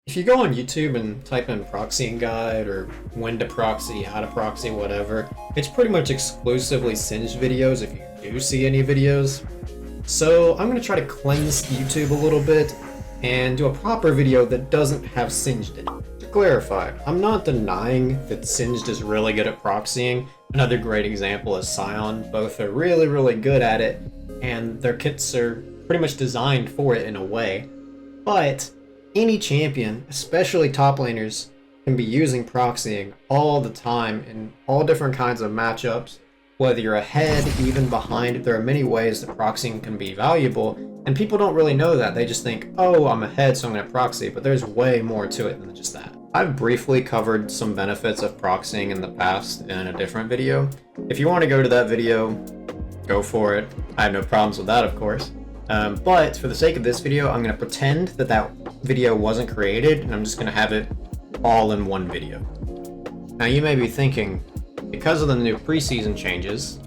If you go on YouTube and type in proxying guide or when to proxy, how to proxy, whatever, it's pretty much exclusively singed videos if you do see any videos. So I'm going to try to cleanse YouTube a little bit and do a proper video that doesn't have singed in it. To clarify, I'm not denying that singed is really good at proxying. Another great example is SwuM. Both are really, really good at it, and their kits are pretty much designed for it in a way. But any champion, especially top laners, can be using proxying all the time in all different kinds of matchups. Whether you're ahead, even behind, there are many ways that proxying can be valuable, and people don't really know that. They just think, oh, I'm ahead, so I'm going to proxy, but there's way more to it than just that. I've briefly covered some benefits of proxying in the past in a different video. If you want to go to that video, go for it. I have no problems with that, of course. But for the sake of this video, I'm going to pretend that that video wasn't created, and I'm just going to have it all in one video. Now you may be thinking, because of the new preseason changes,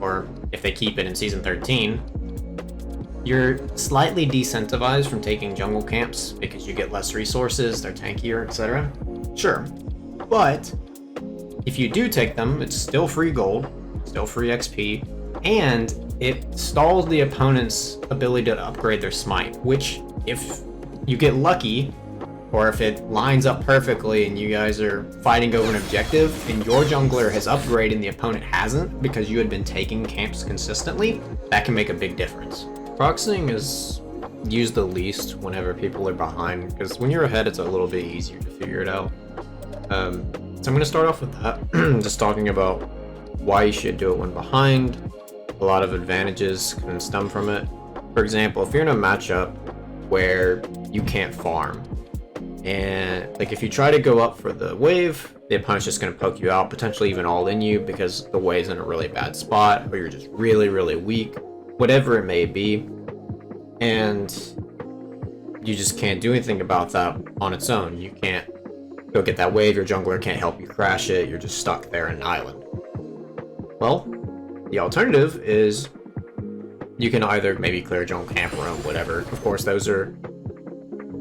or if they keep it in Season 13, you're slightly decentivized from taking jungle camps because you get less resources, they're tankier, etc. Sure, but if you do take them, it's still free gold, still free XP, and it stalls the opponent's ability to upgrade their smite, which if you get lucky, or if it lines up perfectly and you guys are fighting over an objective and your jungler has upgraded and the opponent hasn't because you had been taking camps consistently, that can make a big difference. Proxying is used the least whenever people are behind, because when you're ahead it's a little bit easier to figure it out. So I'm going to start off with that, just talking about why you should do it when behind. A lot of advantages can stem from it. For example, if you're in a matchup where you can't farm, and like if you try to go up for the wave, the opponent's just going to poke you out, potentially even all in you because the wave's in a really bad spot, or you're just really, really weak, whatever it may be, and you just can't do anything about that on its own. You can't go get that wave, your jungler can't help you crash it, you're just stuck there in an island. Well, the alternative is you can either maybe clear a jungle camp room, whatever. Of course, those are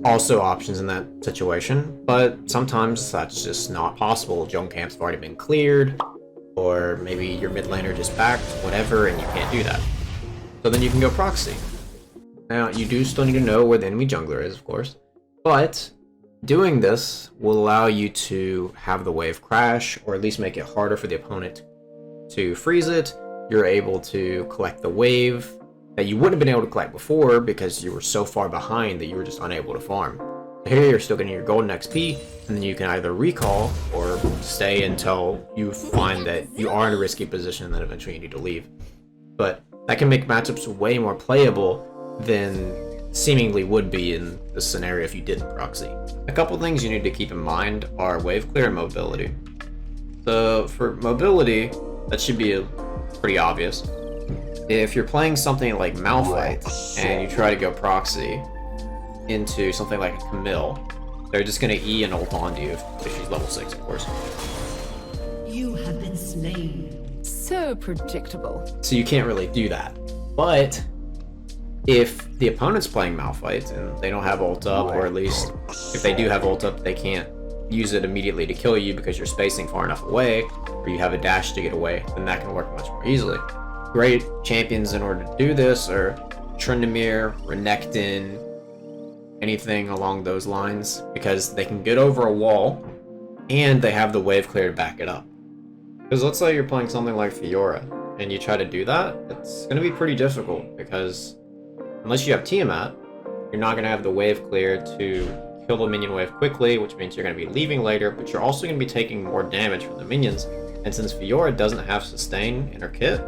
also options in that situation, but sometimes that's just not possible. Jungle camps have already been cleared, or maybe your mid laner just backed, whatever, and you can't do that. So then you can go proxy. Now, you do still need to know where the enemy jungler is, of course, but doing this will allow you to have the wave crash, or at least make it harder for the opponent to freeze it. You're able to collect the wave that you wouldn't have been able to collect before because you were so far behind that you were just unable to farm. Here you're still getting your golden XP, and then you can either recall or stay until you find that you are in a risky position and then eventually you need to leave. But that can make matchups way more playable than seemingly would be in this scenario if you didn't proxy. A couple things you need to keep in mind are wave clear and mobility. So for mobility, that should be pretty obvious. If you're playing something like Malphite and you try to go proxy into something like a Camille, they're just going to E and ult onto you if she's level 6, of course. You have been slain. So predictable. So you can't really do that. But if the opponent's playing Malphite and they don't have ult up, or at least if they do have ult up, they can't use it immediately to kill you because you're spacing far enough away, or you have a dash to get away, then that can work much more easily. Great champions in order to do this are Tryndamere, Renekton, anything along those lines, because they can get over a wall and they have the wave clear to back it up. Because let's say you're playing something like Fiora and you try to do that, it's going to be pretty difficult because unless you have Tiamat, you're not going to have the wave clear to kill the minion wave quickly, which means you're going to be leaving later, but you're also going to be taking more damage from the minions. And since Fiora doesn't have sustain in her kit,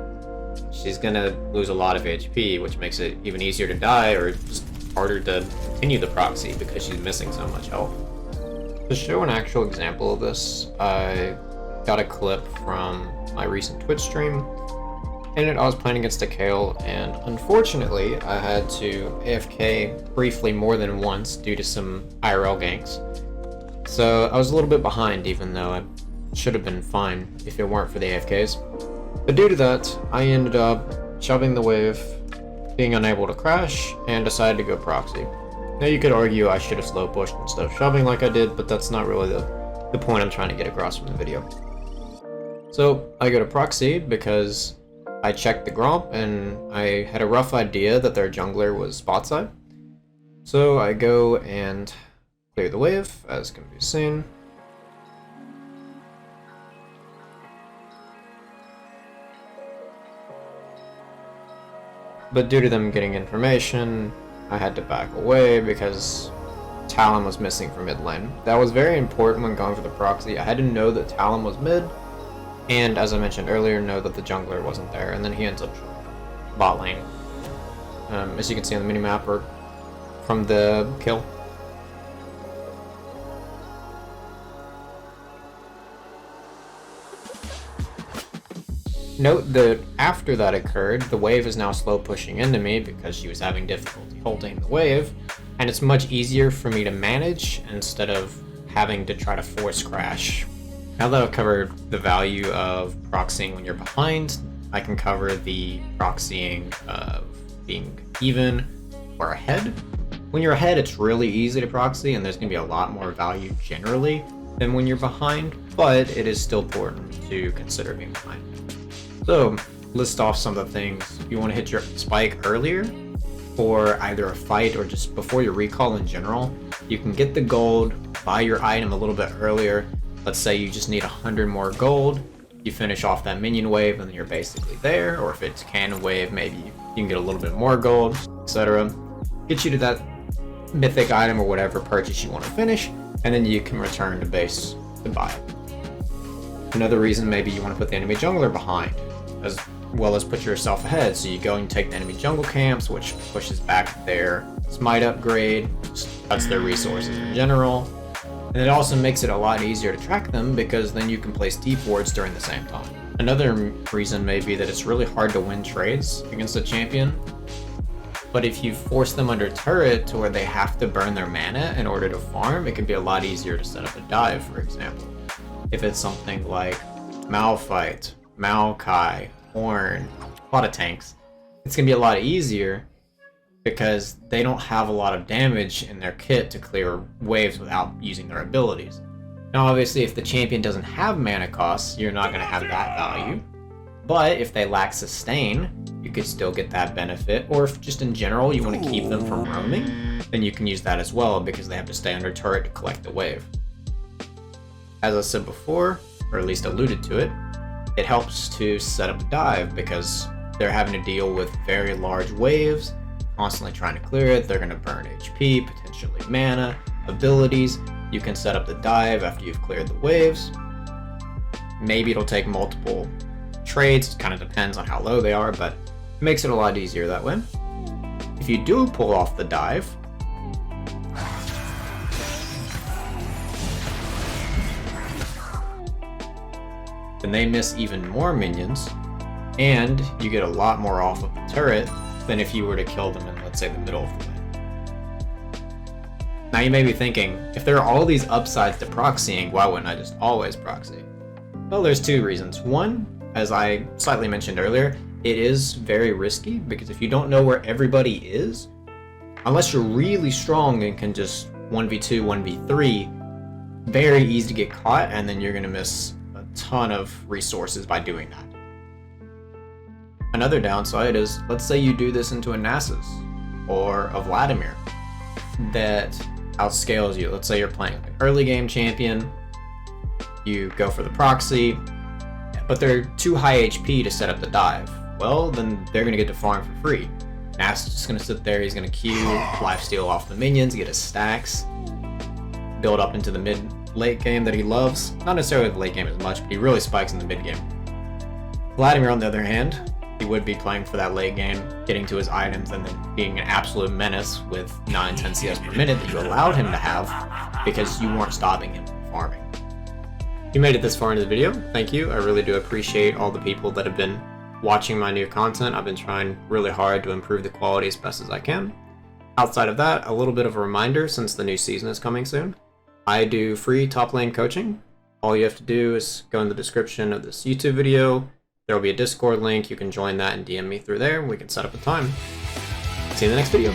she's gonna lose a lot of HP, which makes it even easier to die, or just harder to continue the proxy because she's missing so much health. To show an actual example of this, I got a clip from my recent Twitch stream. In it, I was playing against a Kayle, and unfortunately, I had to AFK briefly more than once due to some IRL ganks. So I was a little bit behind, even though I should have been fine if it weren't for the AFKs. But due to that, I ended up shoving the wave, being unable to crash, and decided to go proxy. Now you could argue I should have slow pushed instead of shoving like I did, but that's not really the point I'm trying to get across from the video. So I go to Proxy because I checked the Gromp and I had a rough idea that their jungler was spot side. So I go and clear the wave, as can be seen. But due to them getting information, I had to back away because Talon was missing from mid lane. That was very important when going for the proxy. I had to know that Talon was mid, and as I mentioned earlier, know that the jungler wasn't there, and then he ends up bot lane. As you can see on the minimap or from the kill. Note that after that occurred, the wave is now slow pushing into me because she was having difficulty holding the wave, and it's much easier for me to manage instead of having to try to force crash. Now that I've covered the value of proxying when you're behind, I can cover the proxying of being even or ahead. When you're ahead, it's really easy to proxy, and there's going to be a lot more value generally than when you're behind, but it is still important to consider being behind. So, list off some of the things you want to hit your spike earlier, for either a fight or just before your recall in general. You can get the gold, buy your item a little bit earlier. Let's say you just need 100 more gold, you finish off that minion wave and then you're basically there, or if it's cannon wave, maybe you can get a little bit more gold, etc. Get you to that mythic item or whatever purchase you want to finish, and then you can return to base to buy it. Another reason maybe you want to put the enemy jungler behind, as well as put yourself ahead. So you go and take the enemy jungle camps, which pushes back their smite upgrade, cuts their resources in general, and it also makes it a lot easier to track them because then you can place deep wards during the same time. Another reason may be that it's really hard to win trades against a champion, but if you force them under turret to where they have to burn their mana in order to farm, it can be a lot easier to set up a dive, for example. If it's something like Malphite, Maokai, Horn, a lot of tanks, it's going to be a lot easier because they don't have a lot of damage in their kit to clear waves without using their abilities. Now obviously if the champion doesn't have mana costs, you're not going to have that value, but if they lack sustain, you could still get that benefit, or if just in general you want to keep them from roaming, then you can use that as well because they have to stay under turret to collect the wave. As I said before, or at least alluded to it, it helps to set up a dive because they're having to deal with very large waves, constantly trying to clear it. They're going to burn HP, potentially mana, abilities. You can set up the dive after you've cleared the waves. Maybe it'll take multiple trades, kind of depends on how low they are, but it makes it a lot easier that way. If you do pull off the dive, then they miss even more minions, and you get a lot more off of the turret than if you were to kill them in, let's say, the middle of the lane. Now you may be thinking, if there are all these upsides to proxying, why wouldn't I just always proxy? Well, there's two reasons. One, as I slightly mentioned earlier, it is very risky because if you don't know where everybody is, unless you're really strong and can just 1v2, 1v3, very easy to get caught, and then you're going to miss ton of resources by doing that. Another downside is, let's say you do this into a Nasus or a Vladimir that outscales you. Let's say you're playing an early game champion, you go for the proxy, but they're too high HP to set up the dive. Well, then they're going to get to farm for free. Nasus is just going to sit there, he's going to Q, lifesteal off the minions, get his stacks, build up into the mid-late game that he loves. Not necessarily the late game as much, but he really spikes in the mid game. Vladimir, on the other hand, he would be playing for that late game, getting to his items, and then being an absolute menace with 9-10 CS per minute that you allowed him to have because you weren't stopping him from farming. If you made it this far into the video, thank you. I really do appreciate all the people that have been watching my new content. I've been trying really hard to improve the quality as best as I can. Outside of that, a little bit of a reminder since the new season is coming soon. I do free top lane coaching. All you have to do is go in the description of this YouTube video. There will be a Discord link. You can join that and DM me through there. We can set up a time. See you in the next video.